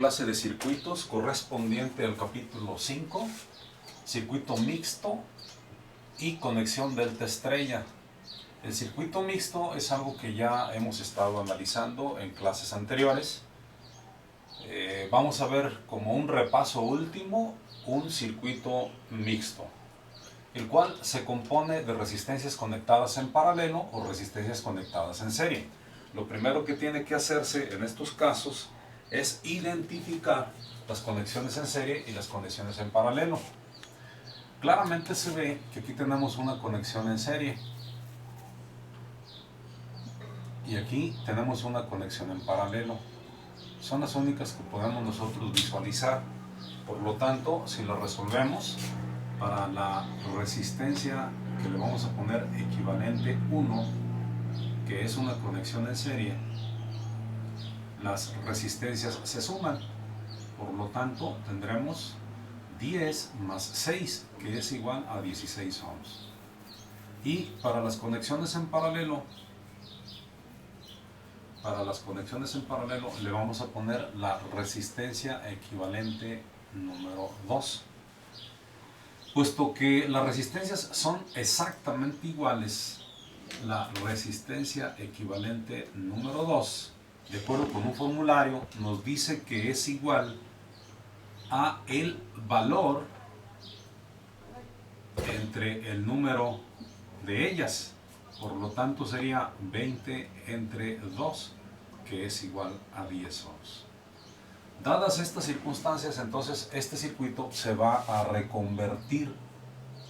Clase de circuitos correspondiente al capítulo 5, circuito mixto y conexión delta estrella. El circuito mixto es algo que ya hemos estado analizando en clases anteriores. Vamos a ver como un repaso último un circuito mixto, el cual se compone de resistencias conectadas en paralelo o resistencias conectadas en serie. Lo primero que tiene que hacerse en estos casos es identificar las conexiones en serie y las conexiones en paralelo. Claramente se ve que aquí tenemos una conexión en serie y aquí tenemos una conexión en paralelo. Son las únicas que podemos nosotros visualizar. Por lo tanto, si lo resolvemos, para la resistencia que le vamos a poner equivalente 1, que es una conexión en serie, las resistencias se suman. Por lo tanto, tendremos 10 más 6, que es igual a 16 ohms. Y para las conexiones en paralelo, le vamos a poner la resistencia equivalente número 2. Puesto que las resistencias son exactamente iguales, la resistencia equivalente número 2, de acuerdo con un formulario, nos dice que es igual a el valor entre el número de ellas. Por lo tanto sería 20 entre 2, que es igual a 10 ohms. Dadas estas circunstancias, entonces este circuito se va a reconvertir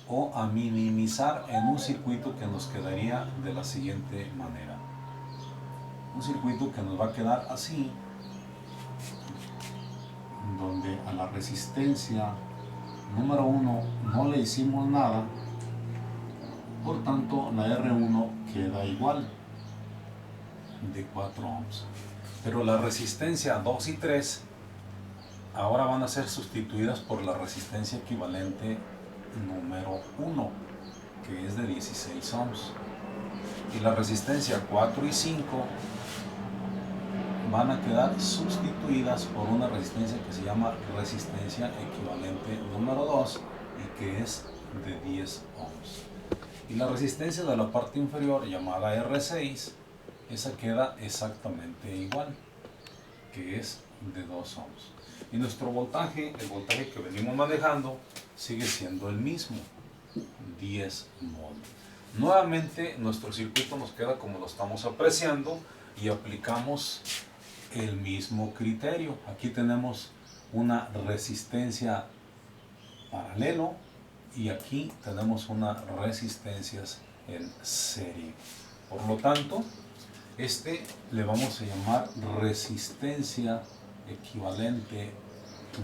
o a minimizar en un circuito que nos quedaría de la siguiente manera. Un circuito que nos va a quedar así, donde a la resistencia número 1 no le hicimos nada, por tanto la R1 queda igual, de 4 ohms. Pero la resistencia 2 y 3 ahora van a ser sustituidas por la resistencia equivalente número 1, que es de 16 ohms. Y la resistencia 4 y 5 van a quedar sustituidas por una resistencia que se llama resistencia equivalente número 2 y que es de 10 ohms. Y la resistencia de la parte inferior, llamada R6, esa queda exactamente igual, que es de 2 ohms. Y nuestro voltaje, el voltaje que venimos manejando, sigue siendo el mismo, 10 volts. Nuevamente nuestro circuito nos queda como lo estamos apreciando y aplicamos el mismo criterio. Aquí tenemos una resistencia paralelo y aquí tenemos una resistencias en serie. Por lo tanto, este le vamos a llamar resistencia equivalente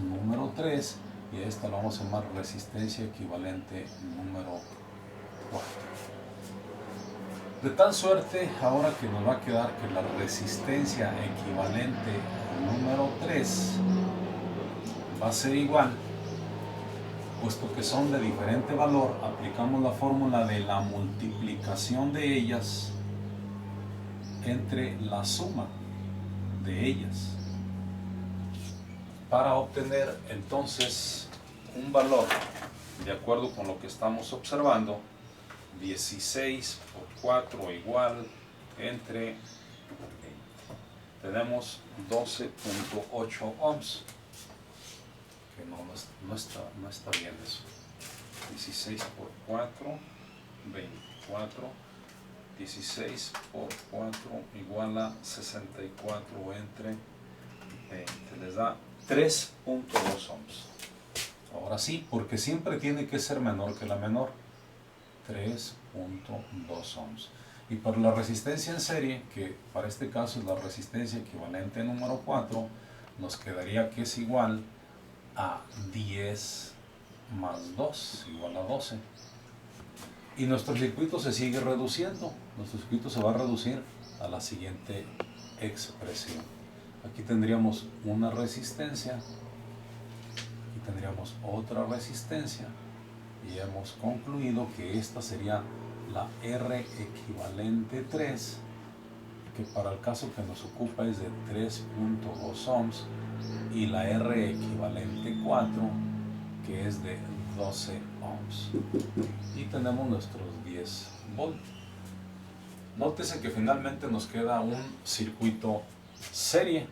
número 3 y a esta la vamos a llamar resistencia equivalente número 4. De tal suerte, ahora que nos va a quedar que la resistencia equivalente número 3 va a ser igual, puesto que son de diferente valor, aplicamos la fórmula de la multiplicación de ellas entre la suma de ellas, para obtener entonces un valor de acuerdo con lo que estamos observando. 16 por 4 igual entre 20. Tenemos 12.8 ohms, que no está bien eso. 16 por 4, 24. 16 por 4 igual a 64 entre 20. Les da 3.2 ohms. Ahora sí, porque siempre tiene que ser menor que la menor. 3.2 ohms. Y por la resistencia en serie, que para este caso es la resistencia equivalente número 4, nos quedaría que es igual a 10 más 2, igual a 12. Y nuestro circuito se sigue reduciendo. Nuestro circuito se va a reducir a la siguiente expresión. Aquí tendríamos una resistencia, aquí tendríamos otra resistencia, y hemos concluido que esta sería la R equivalente 3, que para el caso que nos ocupa es de 3.2 ohms y la R equivalente 4 que es de 12 ohms. Y tenemos nuestros 10 volts. Nótese que finalmente nos queda un circuito serie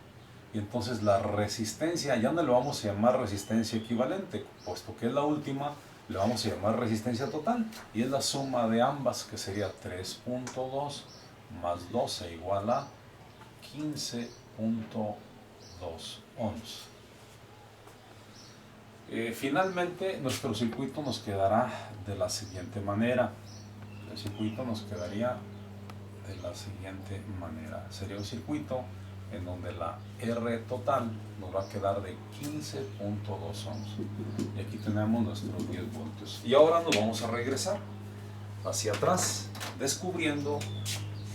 y entonces la resistencia ya no le vamos a llamar resistencia equivalente, puesto que es la última, le vamos a llamar resistencia total y es la suma de ambas, que sería 3.2 más 12 igual a 15.2 ohms. Finalmente nuestro circuito nos quedará de la siguiente manera. El circuito nos quedaría de la siguiente manera. Sería un circuito en donde la R total nos va a quedar de 15.2 ohms. Y aquí tenemos nuestros 10 voltios. Y ahora nos vamos a regresar hacia atrás, descubriendo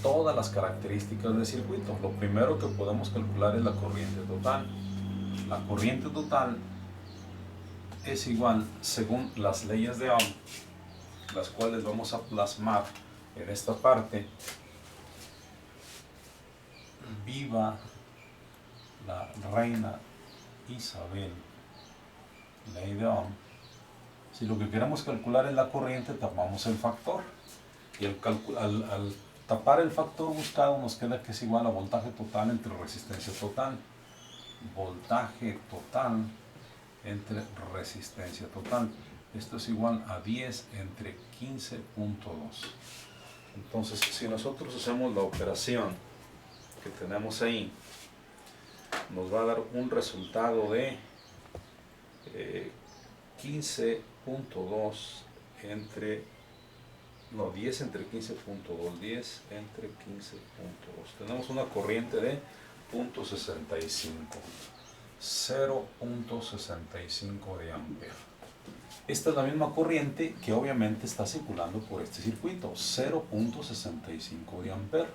todas las características del circuito. Lo primero que podemos calcular es la corriente total. La corriente total es igual, según las leyes de Ohm, las cuales vamos a plasmar en esta parte. Viva la reina Isabel, ley de Ohm. Si lo que queremos calcular es la corriente, tapamos el factor y al tapar el factor buscado nos queda que es igual a voltaje total entre resistencia total. Voltaje total entre resistencia total. Esto es igual a 10 entre 15.2. Entonces, si nosotros hacemos la operación que tenemos ahí, nos va a dar un resultado de 15.2 entre 10 entre 15.2, 10 entre 15.2. Tenemos una corriente de 0.65, 0.65 de ampere. Esta es la misma corriente que obviamente está circulando por este circuito, 0.65 de ampere.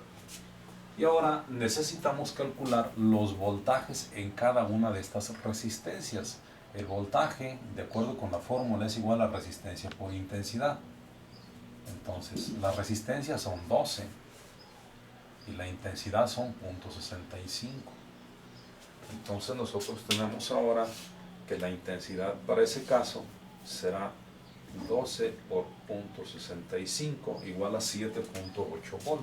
Y ahora necesitamos calcular los voltajes en cada una de estas resistencias. El voltaje, de acuerdo con la fórmula, es igual a resistencia por intensidad. Entonces, las resistencias son 12 y la intensidad son 0.65. Entonces nosotros tenemos ahora que la intensidad para ese caso será 12 por 0.65 igual a 7.8 volt.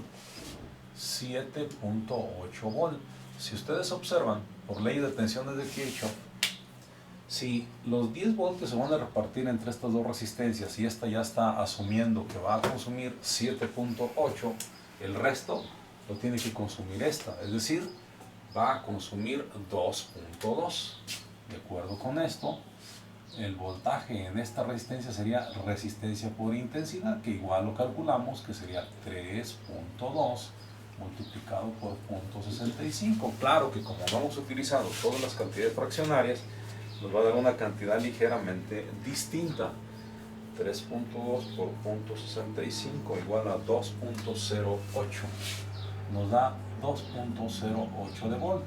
7.8 volt. Si ustedes observan, por ley de tensiones de Kirchhoff, si los 10 voltios se van a repartir entre estas dos resistencias y esta ya está asumiendo que va a consumir 7.8, el resto lo tiene que consumir esta, es decir, va a consumir 2.2. De acuerdo con esto, el voltaje en esta resistencia sería resistencia por intensidad, que igual lo calculamos, que sería 3.2 multiplicado por 0.65. Claro que como no hemos utilizado todas las cantidades fraccionarias, nos va a dar una cantidad ligeramente distinta. 3.2 por 0.65 igual a 2.08. Nos da 2.08 de volt.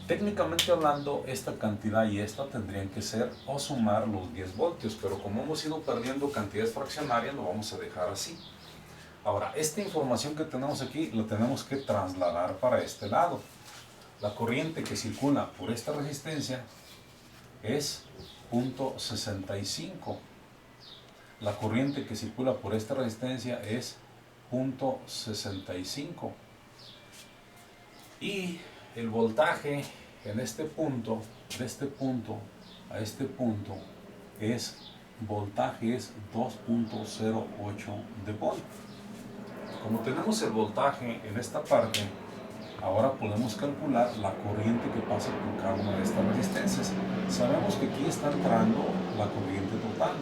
Técnicamente hablando, esta cantidad y esta tendrían que ser o sumar los 10 voltios, pero como hemos ido perdiendo cantidades fraccionarias, lo vamos a dejar así. Ahora, esta información que tenemos aquí la tenemos que trasladar para este lado. La corriente que circula por esta resistencia es 0.65. La corriente que circula por esta resistencia es 0.65. Y el voltaje en este punto, de este punto a este punto, voltaje es 2.08 de volt. Como tenemos el voltaje en esta parte, ahora podemos calcular la corriente que pasa por cada una de estas resistencias. Sabemos que aquí está entrando la corriente total,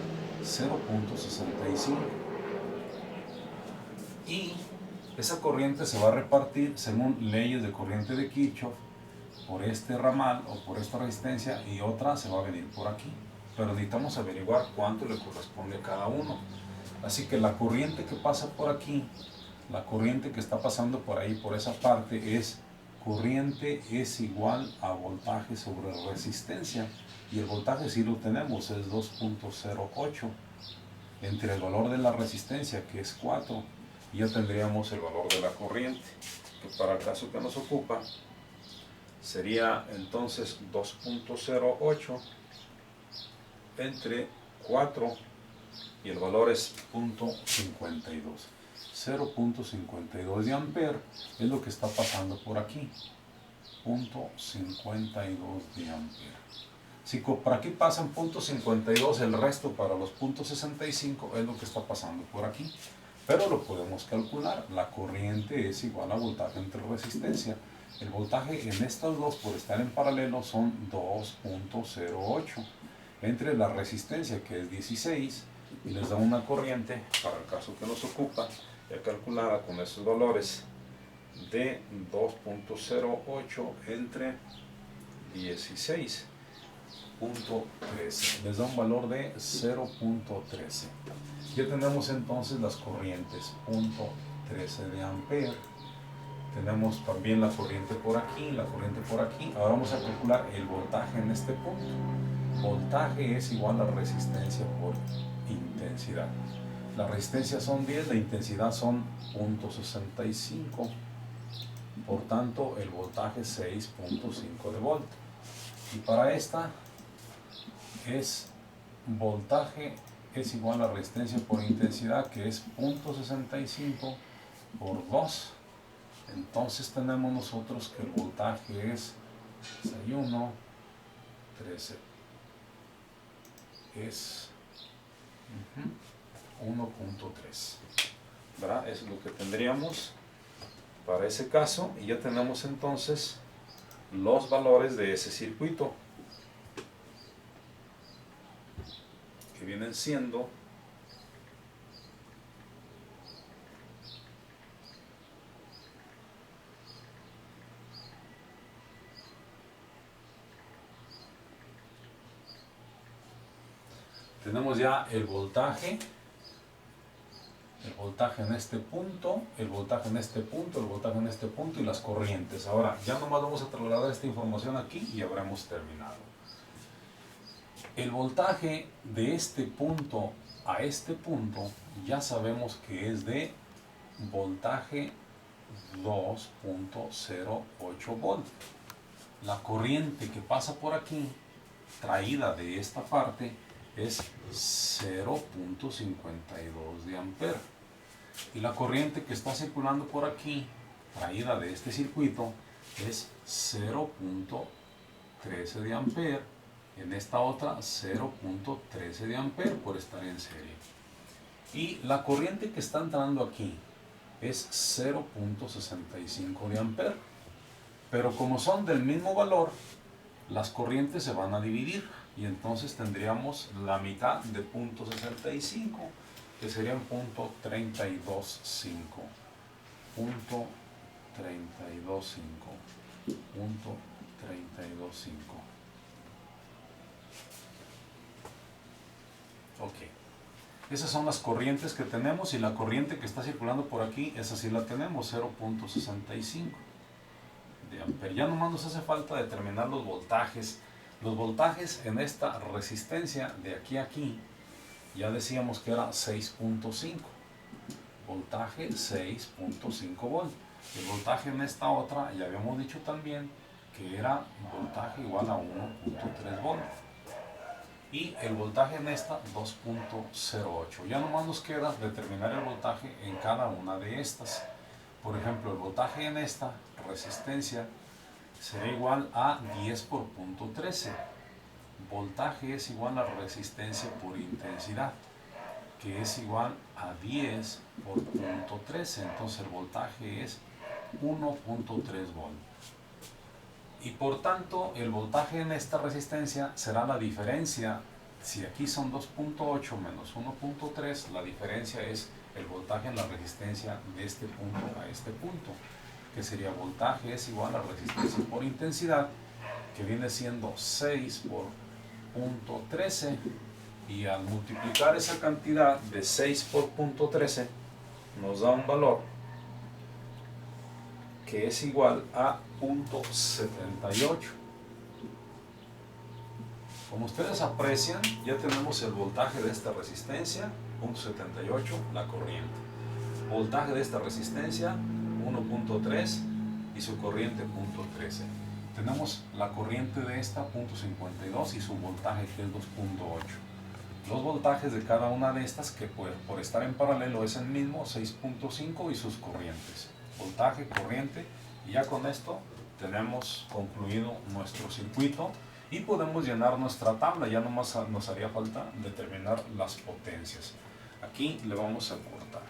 0.65. Y esa corriente se va a repartir según leyes de corriente de Kirchhoff por este ramal o por esta resistencia, y otra se va a venir por aquí. Pero necesitamos averiguar cuánto le corresponde a cada uno. Así que la corriente que pasa por aquí, la corriente que está pasando por ahí, por esa parte, corriente es igual a voltaje sobre resistencia. Y el voltaje sí lo tenemos, es 2.08 entre el valor de la resistencia, que es 4, y ya tendríamos el valor de la corriente, que para el caso que nos ocupa sería entonces 2.08 entre 4 y el valor es 0.52. 0.52 de amper es lo que está pasando por aquí. 0.52 de amper. Si por aquí pasan 0.52, el resto para los 0.65 es lo que está pasando por aquí. Pero lo podemos calcular. La corriente es igual a voltaje entre resistencia. El voltaje en estas dos, por estar en paralelo, son 2.08 entre la resistencia, que es 16, y les da una corriente, para el caso que nos ocupa, ya calculada con esos valores, de 2.08 entre 16.13. Les da un valor de 0.13. Ya tenemos entonces las corrientes, 0.13 de amper. Tenemos también la corriente por aquí, la corriente por aquí. Ahora vamos a calcular el voltaje en este punto. Voltaje es igual a resistencia por intensidad. La resistencia son 10, la intensidad son 0.65. Por tanto, el voltaje es 6.5 de volt. Y para esta es voltaje es igual a resistencia por intensidad, que es 0.65 por 2. Entonces tenemos nosotros que el voltaje es 61, 13. Es 1.3. ¿Verdad? Eso es lo que tendríamos para ese caso. Y ya tenemos entonces los valores de ese circuito, que vienen siendo tenemos ya el voltaje en este punto, el voltaje en este punto, el voltaje en este punto y las corrientes. Ahora ya nomás vamos a trasladar esta información aquí y habremos terminado. El voltaje de este punto a este punto ya sabemos que es de voltaje 2.08 volt. La corriente que pasa por aquí, traída de esta parte, es 0.52 de amper. Y la corriente que está circulando por aquí, traída de este circuito, es 0.13 de amper. En esta otra 0.13 de amper por estar en serie. Y la corriente que está entrando aquí es 0.65 de amper. Pero como son del mismo valor, las corrientes se van a dividir. Y entonces tendríamos la mitad de 0.65, que serían 0.325. 0.325. Ok. Esas son las corrientes que tenemos, y la corriente que está circulando por aquí, esa sí la tenemos, 0.65 de amper. Ya nomás nos hace falta determinar los voltajes. Los voltajes en esta resistencia de aquí a aquí, ya decíamos que era 6.5. Voltaje 6.5 volt. El voltaje en esta otra, ya habíamos dicho también que era voltaje igual a 1.3 volt. Y el voltaje en esta 2.08. Ya nomás nos queda determinar el voltaje en cada una de estas. Por ejemplo, el voltaje en esta resistencia será igual a 10 por 0.13. Voltaje es igual a resistencia por intensidad, que es igual a 10 por 0.13. Entonces el voltaje es 1.3 volt. Y por tanto el voltaje en esta resistencia será la diferencia. Si aquí son 2.8 menos 1.3, la diferencia es el voltaje en la resistencia de este punto a este punto, que sería voltaje es igual a resistencia por intensidad, que viene siendo 6 por 0.13, y al multiplicar esa cantidad de 6 por 0.13 nos da un valor que es igual a 0.78. Como ustedes aprecian, ya tenemos el voltaje de esta resistencia, 0.78, la corriente. Voltaje de esta resistencia, 1.3, y su corriente .13. Tenemos la corriente de esta .52 y su voltaje que es 2.8. Los voltajes de cada una de estas, que por estar en paralelo es el mismo, 6.5, y sus corrientes. Voltaje, corriente, y ya con esto tenemos concluido nuestro circuito y podemos llenar nuestra tabla. Ya nomás nos haría falta determinar las potencias. Aquí le vamos a cortar.